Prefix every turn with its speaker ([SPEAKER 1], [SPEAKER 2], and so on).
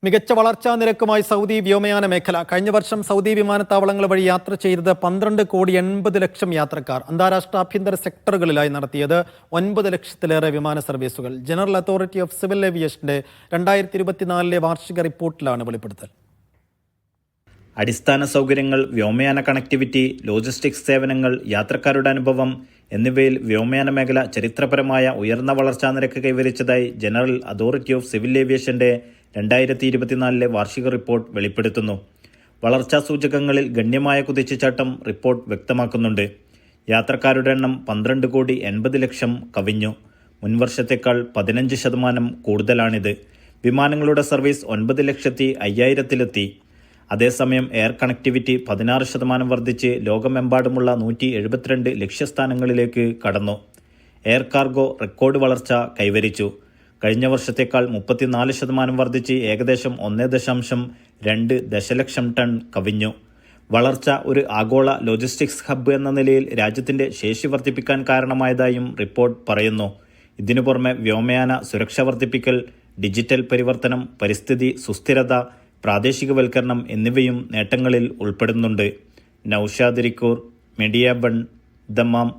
[SPEAKER 1] മികച്ച വളർച്ചാ നിരക്കുമായി സൗദി വ്യോമയാന മേഖല. കഴിഞ്ഞ വർഷം സൗദി വിമാനത്താവളങ്ങൾ വഴി യാത്ര ചെയ്തത് 12,80,00,000 യാത്രക്കാർ. അന്താരാഷ്ട്ര ആഭ്യന്തര സെക്ടറുകളിലായി നടത്തിയത് 9 ലക്ഷത്തിലേറെ വിമാന സർവീസുകൾ. ജനറൽ അതോറിറ്റി ഓഫ് സിവിൽ ഏവിയേഷന്റെ 2024 വാർഷിക റിപ്പോർട്ടിലാണ് വെളിപ്പെടുത്തൽ.
[SPEAKER 2] അടിസ്ഥാന സൗകര്യങ്ങൾ, വ്യോമയാന കണക്ടിവിറ്റി, ലോജിസ്റ്റിക്സ് സേവനങ്ങൾ, യാത്രക്കാരുടെ അനുഭവം എന്നിവയിൽ വ്യോമയാന മേഖല ചരിത്രപരമായ ഉയർന്ന വളർച്ചാ നിരക്ക് കൈവരിച്ചതായി ജനറൽ അതോറിറ്റി ഓഫ് സിവിൽ ഏവിയേഷന്റെ 2024 വാർഷിക റിപ്പോർട്ട് വെളിപ്പെടുത്തുന്നു. വളർച്ചാ സൂചകങ്ങളിൽ ഗണ്യമായ കുതിച്ചുചാട്ടം റിപ്പോർട്ട് വ്യക്തമാക്കുന്നുണ്ട്. യാത്രക്കാരുടെ എണ്ണം 12,80,00,000 കവിഞ്ഞു. മുൻവർഷത്തേക്കാൾ 15% കൂടുതലാണിത്. വിമാനങ്ങളുടെ സർവീസ് 9,05,000-ലെത്തി. അതേസമയം എയർ കണക്ടിവിറ്റി 16% വർദ്ധിച്ച് ലോകമെമ്പാടുമുള്ള 172 ലക്ഷ്യസ്ഥാനങ്ങളിലേക്ക് കടന്നു. എയർ കാർഗോ റെക്കോർഡ് വളർച്ച കൈവരിച്ചു. കഴിഞ്ഞ വർഷത്തേക്കാൾ 34% വർദ്ധിച്ച് ഏകദേശം 1.2 ദശലക്ഷം ടൺ കവിഞ്ഞു. വളർച്ച ഒരു ആഗോള ലോജിസ്റ്റിക്സ് ഹബ്ബ് എന്ന നിലയിൽ രാജ്യത്തിന്റെ ശേഷി വർദ്ധിപ്പിക്കാൻ കാരണമായതായും റിപ്പോർട്ട് പറയുന്നു. ഇതിനു പുറമെ വ്യോമയാന സുരക്ഷ വർദ്ധിപ്പിക്കൽ, ഡിജിറ്റൽ പരിവർത്തനം, പരിസ്ഥിതി സുസ്ഥിരത, പ്രാദേശികവൽക്കരണം എന്നിവയും നേട്ടങ്ങളിൽ ഉൾപ്പെടുന്നുണ്ട്. Naushad Irikkur, media 1, Dammam.